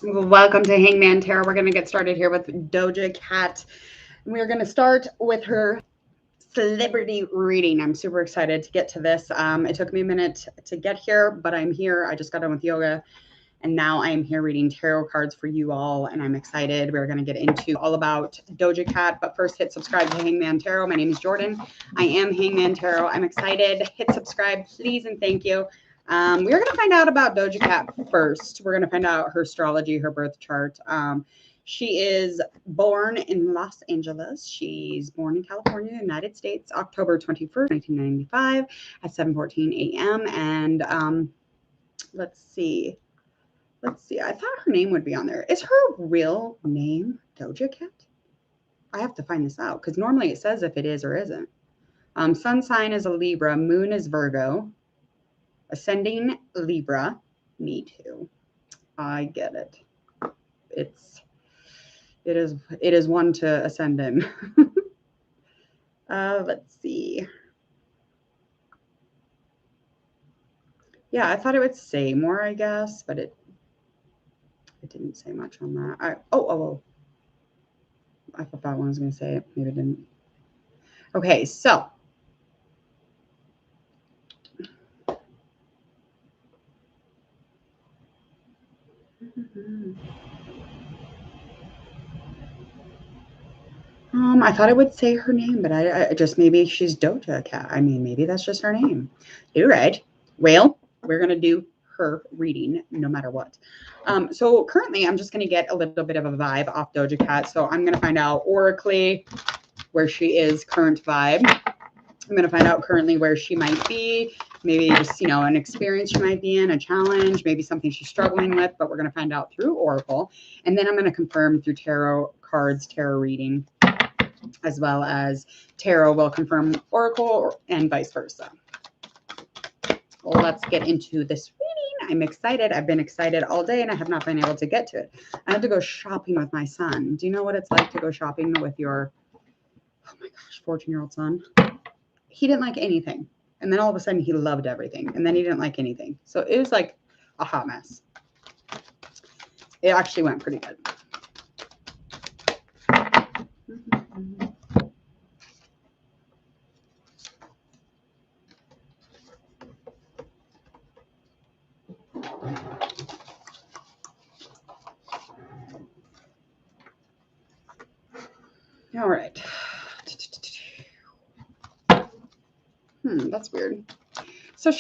Welcome to Hangman Tarot. We're going to get started here with Doja Cat. We're going to start with her celebrity reading. I'm super excited to get to this. It took me a minute to get here, but I'm here. I just got done with yoga, and now I'm here reading tarot cards for you all, and I'm excited. We're going to get into all about Doja Cat, but first hit subscribe to Hangman Tarot. My name is Jordan. I am Hangman Tarot. I'm excited. Hit subscribe, please, and thank you. We're going to find out about Doja Cat first. We're going to find out her astrology, her birth chart. She is born in Los Angeles. She's born in California, United States, October 21st, 1995 at 7:14 a.m. And let's see. I thought her name would be on there. Is her real name Doja Cat? I have to find this out because normally it says if it is or isn't. Sun sign is a Libra. Moon is Virgo. Ascending Libra. Me too. I get it. It is one to ascend in. Let's see. Yeah, I thought it would say more, I guess, but it didn't say much on that. I thought that one was going to say it. Maybe it didn't. Okay, so I thought it would say her name, but I just maybe she's Doja Cat. I mean, maybe that's just her name. All right. Well, we're gonna do her reading no matter what. So currently, I'm just gonna get a little bit of a vibe off Doja Cat. So I'm gonna find out oracly where she is, current vibe. I'm gonna find out currently where she might be. Maybe just an experience she might be in, a challenge, maybe something she's struggling with. But we're gonna find out through oracle, and then I'm gonna confirm through tarot cards, tarot reading, as well as tarot will confirm oracle and vice versa. Well, let's get into this reading. I'm excited. I've been excited all day and I have not been able to get to it. I had to go shopping with my son. Do you know what it's like to go shopping with your, oh my gosh, 14-year-old son? He didn't like anything. And then all of a sudden he loved everything. And then he didn't like anything. So it was like a hot mess. It actually went pretty good. All right. That's weird. So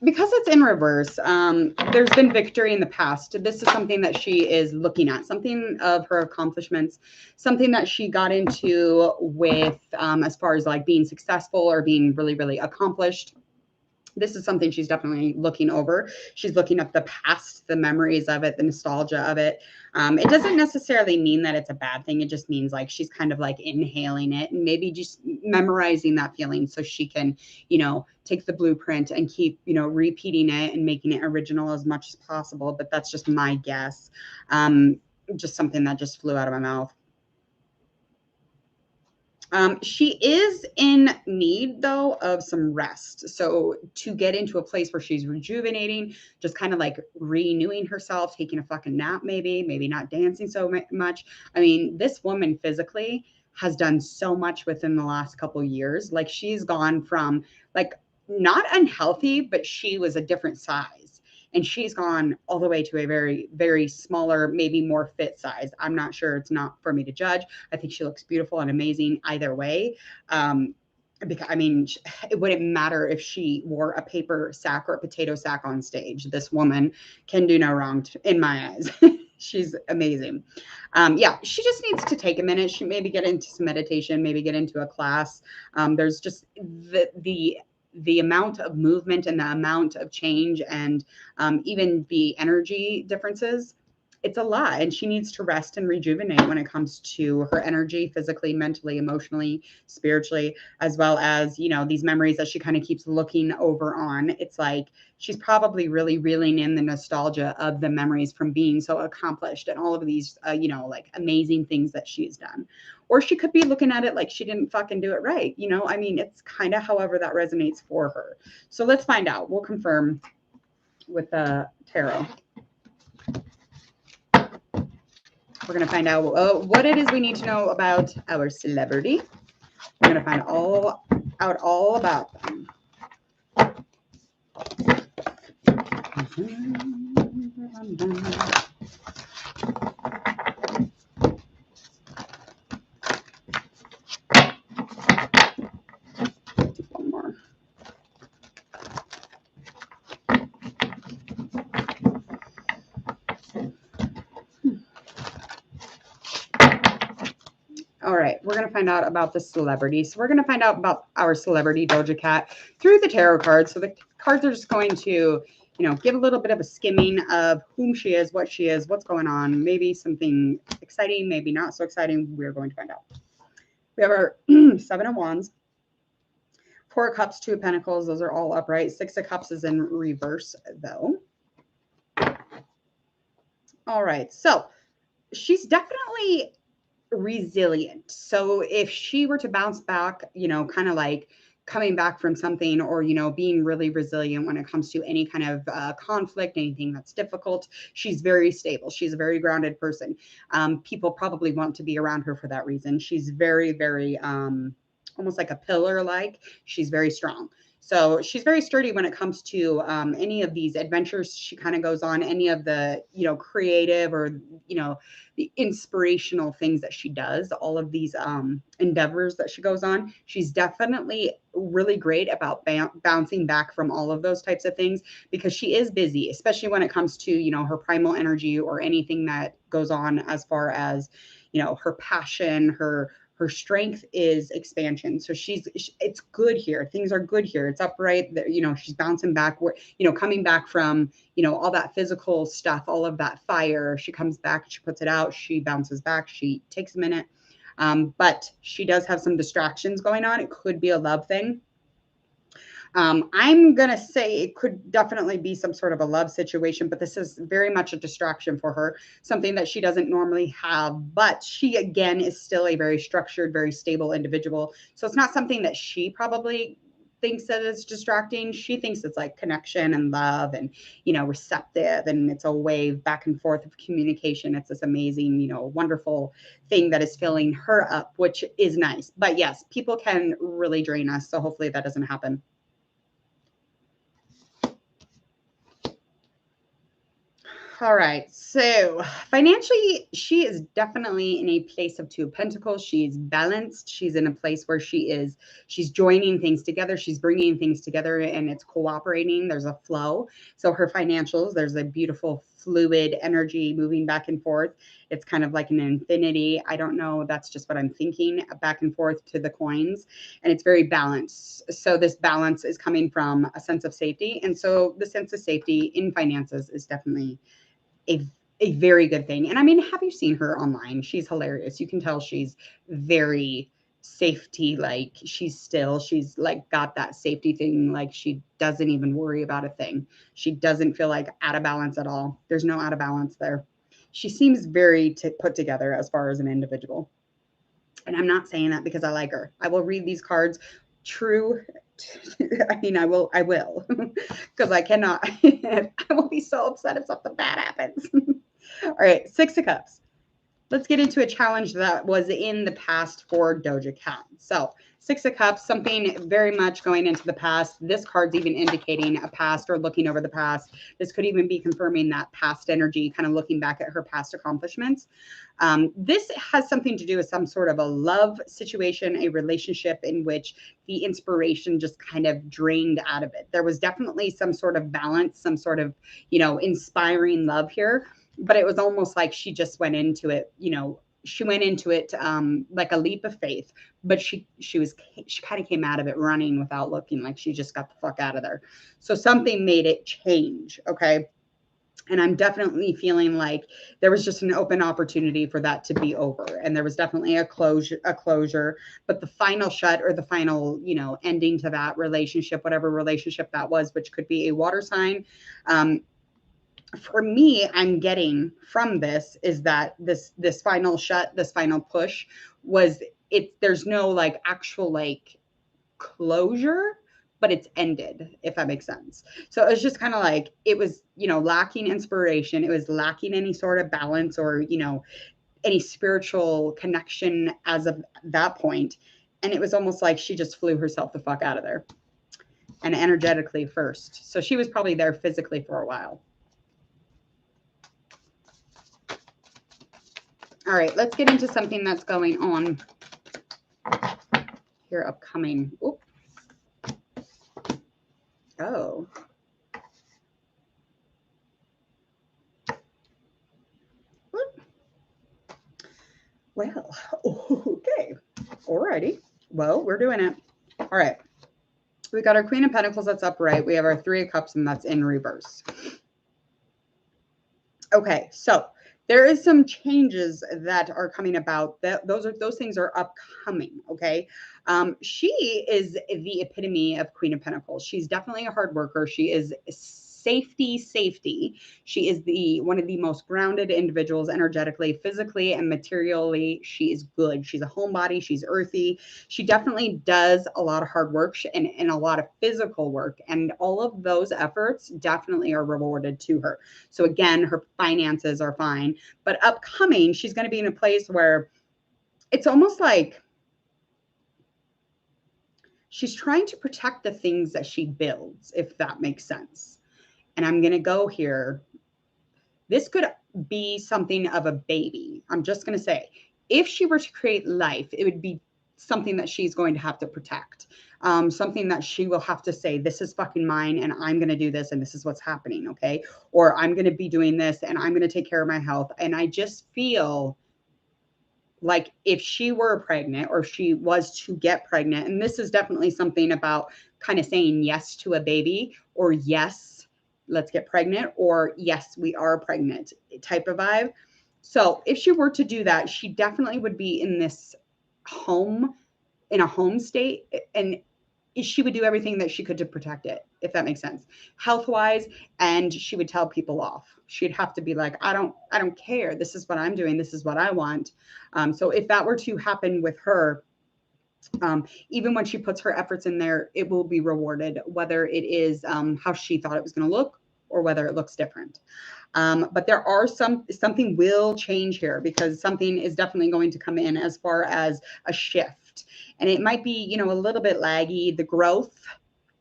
because it's in reverse, there's been victory in the past. This is something that she is looking at, something of her accomplishments, something that she got into with as far as like being successful or being really, really accomplished. This is something she's definitely looking over. She's looking at the past, the memories of it, the nostalgia of it. It doesn't necessarily mean that it's a bad thing. It just means like she's kind of like inhaling it and maybe just memorizing that feeling so she can, take the blueprint and keep, repeating it and making it original as much as possible. But that's just my guess. Just something that just flew out of my mouth. She is in need, though, of some rest. So to get into a place where she's rejuvenating, just kind of like renewing herself, taking a fucking nap, maybe not dancing so much. I mean, this woman physically has done so much within the last couple years. Like she's gone from like not unhealthy, but she was a different size. And she's gone all the way to a very, very smaller, maybe more fit size. I'm not sure. It's not for me to judge. I think she looks beautiful and amazing either way. Because I mean, it wouldn't matter if she wore a paper sack or a potato sack on stage. This woman can do no wrong in my eyes. She's amazing. Yeah, she just needs to take a minute. She maybe get into some meditation, maybe get into a class. There's just the amount of movement and the amount of change and even the energy differences, it's a lot. And she needs to rest and rejuvenate when it comes to her energy, physically, mentally, emotionally, spiritually, as well as, these memories that she kind of keeps looking over on. It's like she's probably really reeling in the nostalgia of the memories from being so accomplished and all of these, like amazing things that she's done. Or she could be looking at it like she didn't fucking do it right. I mean, it's kind of however that resonates for her. So let's find out. We'll confirm with the tarot. We're going to find out what it is we need to know about our celebrity. We're going to find out all about them. One more. All right, we're going to find out about the celebrity. So we're going to find out about our celebrity, Doja Cat, through the tarot cards. So the cards are just going to, give a little bit of a skimming of whom she is, what's going on, maybe something exciting, maybe not so exciting. We're going to find out. We have our 7 of Wands, 4 of Cups, 2 of Pentacles. Those are all upright. 6 of Cups is in reverse, though. All right, so she's definitely resilient. So if she were to bounce back, kind of like coming back from something, or being really resilient when it comes to any kind of conflict, anything that's difficult, she's very stable. She's a very grounded person. People probably want to be around her for that reason. She's very, very almost like a pillar. Like, she's very strong. So she's very sturdy when it comes to any of these adventures she kind of goes on, any of the, creative or, the inspirational things that she does, all of these endeavors that she goes on. She's definitely really great about bouncing back from all of those types of things, because she is busy, especially when it comes to, her primal energy or anything that goes on as far as, her passion, her strength is expansion. So it's good here. Things are good here. It's upright. She's bouncing back, coming back from, all that physical stuff, all of that fire. She comes back, she puts it out, she bounces back, she takes a minute. But she does have some distractions going on. It could be a love thing. I'm going to say it could definitely be some sort of a love situation, but this is very much a distraction for her, something that she doesn't normally have. But she, again, is still a very structured, very stable individual. So it's not something that she probably thinks that it's distracting. She thinks it's like connection and love and, receptive, and it's a wave back and forth of communication. It's this amazing, wonderful thing that is filling her up, which is nice. But yes, people can really drain us. So hopefully that doesn't happen. All right. So financially, she is definitely in a place of 2 of Pentacles. She's balanced. She's in a place where she's joining things together. She's bringing things together and it's cooperating. There's a flow. So her financials, there's a beautiful fluid energy moving back and forth. It's kind of like an infinity. I don't know. That's just what I'm thinking, back and forth to the coins. And it's very balanced. So this balance is coming from a sense of safety. And so the sense of safety in finances is definitely a very good thing. And I mean, have you seen her online? She's hilarious. You can tell she's very safety, like she's like got that safety thing. Like she doesn't even worry about a thing. She doesn't feel like out of balance at all. There's no out of balance there. She seems very put together as far as an individual. And I'm not saying that because I like her. I will read these cards true. I mean, I will, because I cannot, I will be so upset if something bad happens. All right, 6 of Cups. Let's get into a challenge that was in the past for Doja Cat. So 6 of Cups, something very much going into the past. This card's even indicating a past or looking over the past. This could even be confirming that past energy, kind of looking back at her past accomplishments. This has something to do with some sort of a love situation, a relationship in which the inspiration just kind of drained out of it. There was definitely some sort of balance, some sort of, inspiring love here. But it was almost like she just went into it, she went into it like a leap of faith, but she kind of came out of it running without looking, like she just got the fuck out of there. So something made it change. Okay. And I'm definitely feeling like there was just an open opportunity for that to be over. And there was definitely a closure, but the final shut or the final, ending to that relationship, whatever relationship that was, which could be a water sign, for me, I'm getting from this is that this final shut, this final push was there's no like actual like closure, but it's ended, if that makes sense. So it was just kind of like, it was, lacking inspiration. It was lacking any sort of balance or, any spiritual connection as of that point. And it was almost like she just flew herself the fuck out of there, and energetically first. So she was probably there physically for a while. All right, let's get into something that's going on here upcoming. Oop. Oh. Well, okay. Alrighty. Well, we're doing it. All right. We got our Queen of Pentacles that's upright. We have our Three of Cups, and that's in reverse. Okay, so there is some changes that are coming about. Those things are upcoming. Okay, she is the epitome of Queen of Pentacles. She's definitely a hard worker. She is safety. She is one of the most grounded individuals energetically, physically, and materially. She is good. She's a homebody. She's earthy. She definitely does a lot of hard work and a lot of physical work, and all of those efforts definitely are rewarded to her. So again, her finances are fine, but upcoming, she's going to be in a place where it's almost like she's trying to protect the things that she builds, if that makes sense. And I'm going to go here. This could be something of a baby. I'm just going to say, if she were to create life, it would be something that she's going to have to protect. Something that she will have to say, this is fucking mine, and I'm going to do this, and this is what's happening, okay? Or I'm going to be doing this, and I'm going to take care of my health. And I just feel like if she were pregnant, or she was to get pregnant, and this is definitely something about kind of saying yes to a baby, or yes, let's get pregnant, or yes, we are pregnant type of vibe. So if she were to do that, she definitely would be in this home, in a home state, and she would do everything that she could to protect it, if that makes sense, health wise. And she would tell people off. She'd have to be like, I don't care. This is what I'm doing. This is what I want. So if that were to happen with her, even when she puts her efforts in there, it will be rewarded, whether it is how she thought it was going to look, or whether it looks different. But there are something will change here, because something is definitely going to come in as far as a shift. And it might be, a little bit laggy, the growth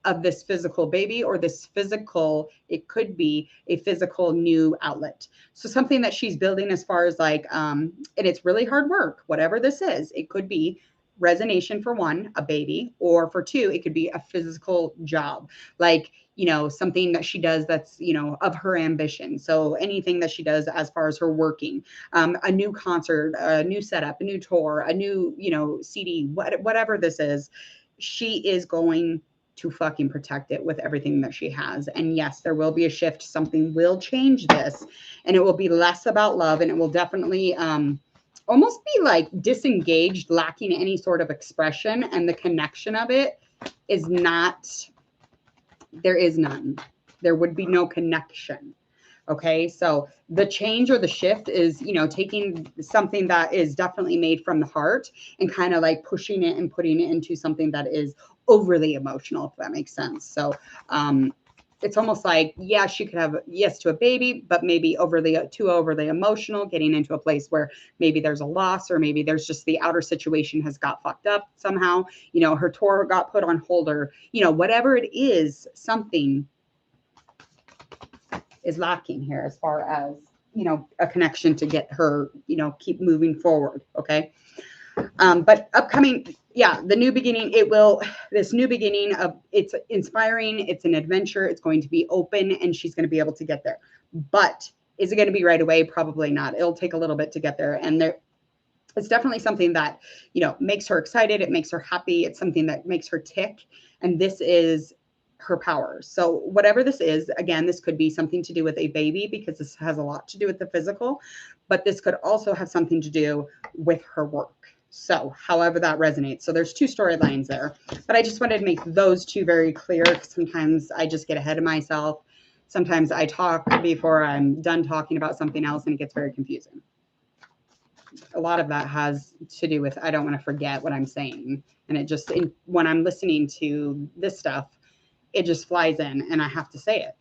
of this physical baby, or this physical, it could be a physical new outlet. So something that she's building as far as like, and it's really hard work, whatever this is. It could be resonation for one, a baby, or for two, it could be a physical job, like, something that she does that's, of her ambition. So anything that she does as far as her working, a new concert, a new setup, a new tour, a new, CD, whatever this is, she is going to fucking protect it with everything that she has. And yes, there will be a shift. Something will change this, and it will be less about love, and it will definitely, almost be like disengaged, lacking any sort of expression, and the connection of it is not, there is none. There would be no connection. Okay, so the change or the shift is, taking something that is definitely made from the heart and kind of like pushing it and putting it into something that is overly emotional, if that makes sense. So it's almost like, yeah, she could have yes to a baby, but maybe too overly emotional, getting into a place where maybe there's a loss, or maybe there's just the outer situation has got fucked up somehow. Her tour got put on hold, or, whatever it is, something is lacking here as far as, a connection to get her, keep moving forward. Okay. But upcoming, the new beginning, this new beginning it's inspiring. It's an adventure. It's going to be open, and she's going to be able to get there. But is it going to be right away? Probably not. It'll take a little bit to get there. And it's definitely something that, makes her excited. It makes her happy. It's something that makes her tick. And this is her power. So whatever this is, again, this could be something to do with a baby, because this has a lot to do with the physical, but this could also have something to do with her work. So however that resonates. So there's two storylines there, but I just wanted to make those two very clear. Sometimes I just get ahead of myself. Sometimes I talk before I'm done talking about something else, and it gets very confusing. A lot of that has to do with, I don't want to forget what I'm saying. And it just, when I'm listening to this stuff, it just flies in, and I have to say it.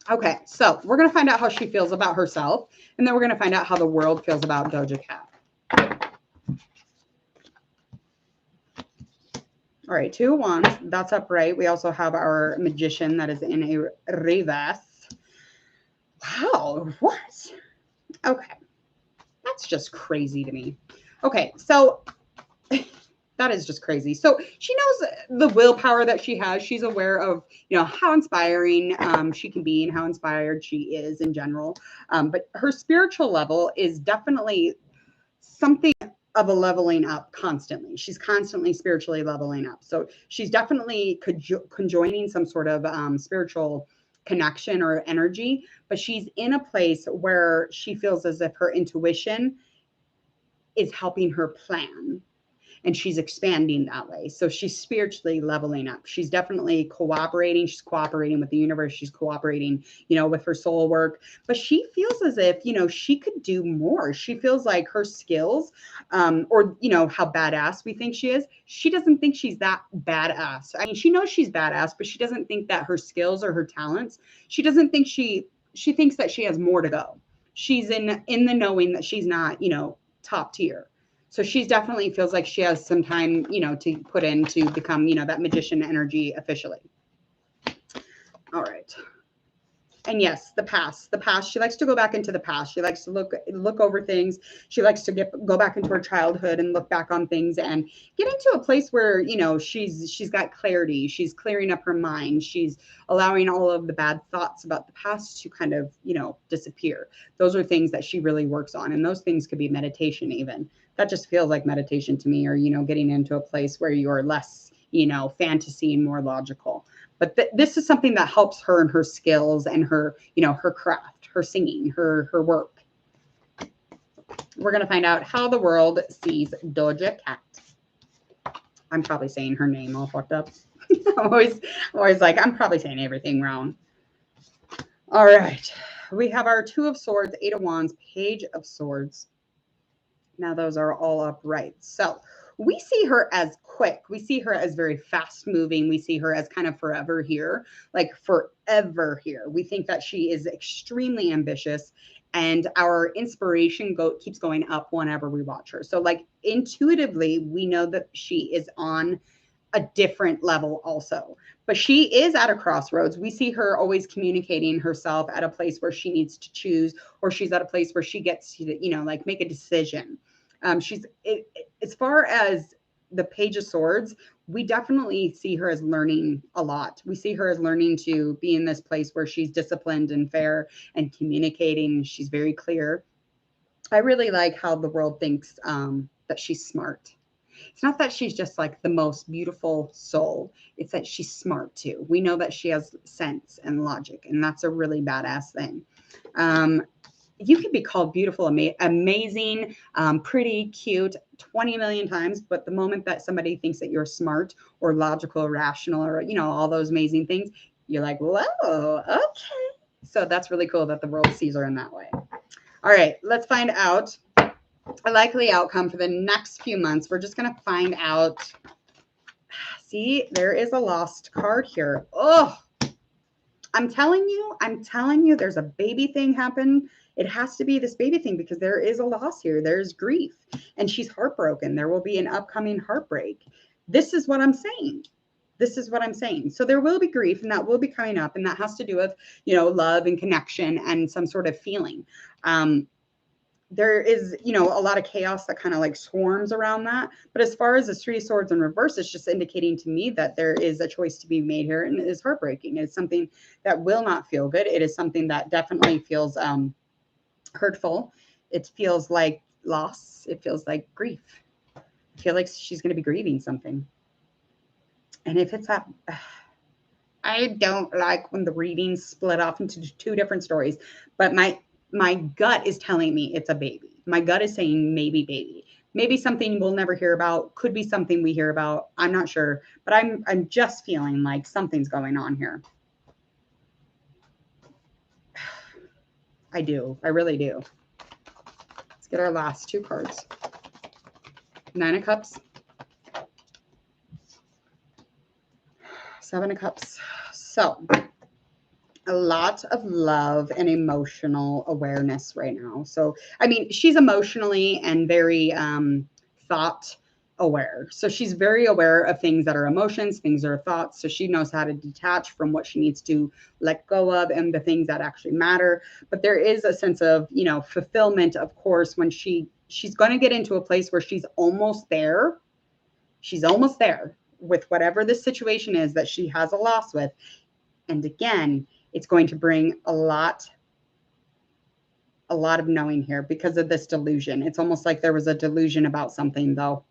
Okay, so we're going to find out how she feels about herself, and then we're going to find out how the world feels about Doja Cat. All right, 2 of Wands, that's upright. We also have our Magician that is in a reverse. Wow, what? Okay, that's just crazy to me. Okay, so that is just crazy. So she knows the willpower that she has. She's aware of, how inspiring she can be and how inspired she is in general. But her spiritual level is definitely something of a leveling up constantly. She's constantly spiritually leveling up. So she's definitely conjoining some sort of spiritual connection or energy, but she's in a place where she feels as if her intuition is helping her plan, and she's expanding that way. So she's spiritually leveling up. She's definitely cooperating. She's cooperating with the universe. She's cooperating, with her soul work. But she feels as if, she could do more. She feels like her skills, or, how badass we think she is. She doesn't think she's that badass. I mean, she knows she's badass, but she doesn't think that her skills or her talents, she doesn't think she thinks that she has more to go. She's in the knowing that she's not, top tier. So she's definitely feels like she has some time, to put in to become, that magician energy officially. All right. And yes, the past. She likes to go back into the past. She likes to look over things. She likes to go back into her childhood and look back on things and get into a place where, she's got clarity. She's clearing up her mind. She's allowing all of the bad thoughts about the past to kind of, disappear. Those are things that she really works on. And those things could be meditation even. That just feels like meditation to me, or, getting into a place where you're less, fantasy and more logical. But this is something that helps her and her skills and her, her craft, her singing, her work. We're going to find out how the world sees Doja Cat. I'm probably saying her name all fucked up. I'm always like, I'm probably saying everything wrong. All right. We have our 2 of Swords, 8 of Wands, Page of Swords. Now those are all upright. So we see her as quick. We see her as very fast moving. We see her as kind of forever here, like forever here. We think that she is extremely ambitious, and our inspiration keeps going up whenever we watch her. So like intuitively, we know that she is on a different level also. But she is at a crossroads. We see her always communicating herself at a place where she needs to choose, or she's at a place where she gets to, like make a decision. As far as the Page of Swords, we definitely see her as learning a lot. We see her as learning to be in this place where she's disciplined and fair and communicating. She's very clear. I really like how the world thinks that she's smart. It's not that she's just like the most beautiful soul. It's that she's smart too. We know that she has sense and logic, and that's a really badass thing. You can be called beautiful, amazing, pretty, cute 20 million times, but the moment that somebody thinks that you're smart or logical or rational or, all those amazing things, you're like, whoa, okay. So that's really cool that the world sees her in that way. All right, let's find out a likely outcome for the next few months. We're just going to find out. See, there is a lost card here. Oh, I'm telling you, there's a baby thing happen. It has to be this baby thing because there is a loss here. There's grief, and she's heartbroken. There will be an upcoming heartbreak. This is what I'm saying. So there will be grief, and that will be coming up, and that has to do with, love and connection and some sort of feeling. There is, a lot of chaos that kind of like swarms around that. But as far as the 3 of Swords in reverse, it's just indicating to me that there is a choice to be made here, and it is heartbreaking. It's something that will not feel good. It is something that definitely feels hurtful. It feels like loss. It feels like grief. I feel like she's going to be grieving something. And if it's that, I don't like when the readings split off into 2 different stories, but my gut is telling me it's a baby. My gut is saying maybe baby. Maybe something we'll never hear about. Could be something we hear about. I'm not sure, but I'm just feeling like something's going on here. I do. I really do. Let's get our last 2 cards. 9 of Cups. 7 of Cups. So a lot of love and emotional awareness right now. So, I mean, she's emotionally and very thought aware. So she's very aware of things that are emotions, things that are thoughts. So she knows how to detach from what she needs to let go of and the things that actually matter. But there is a sense of, you know, fulfillment, of course, when she's going to get into a place where she's almost there. She's almost there with whatever the situation is that she has a loss with. And again, it's going to bring a lot of knowing here because of this delusion. It's almost like there was a delusion about something, though.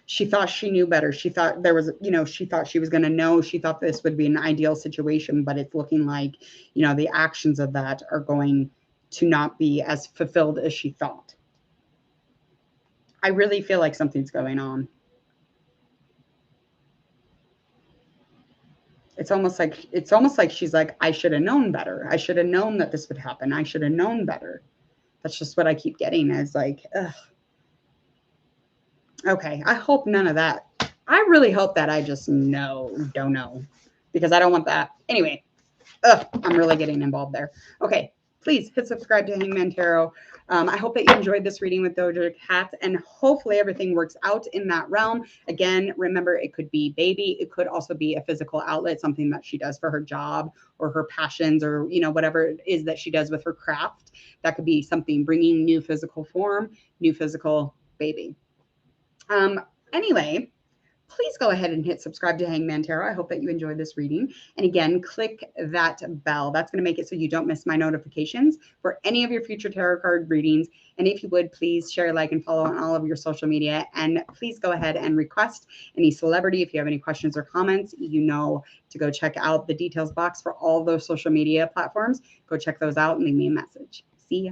She thought she knew better. She thought there was, you know, she thought she was going to know. She thought this would be an ideal situation, but it's looking like, you know, the actions of that are going to not be as fulfilled as she thought. I really feel like something's going on. It's almost like she's like, I should have known better. I should have known that this would happen. I should have known better. That's just what I keep getting as like, ugh. Okay, I hope none of that. I really hope that I just don't know, because I don't want that. Anyway, I'm really getting involved there. Okay, please hit subscribe to Hangman Tarot. I hope that you enjoyed this reading with Doja Cat, and hopefully everything works out in that realm. Again, remember, it could be baby. It could also be a physical outlet, something that she does for her job or her passions, or, you know, whatever it is that she does with her craft. That could be something bringing new physical form, new physical baby. Anyway, please go ahead and hit subscribe to Hangman Tarot. I hope that you enjoyed this reading. And again, click that bell. That's going to make it so you don't miss my notifications for any of your future tarot card readings. And if you would, please share, like, and follow on all of your social media. And please go ahead and request any celebrity. If you have any questions or comments, you know to go check out the details box for all those social media platforms. Go check those out and leave me a message. See ya.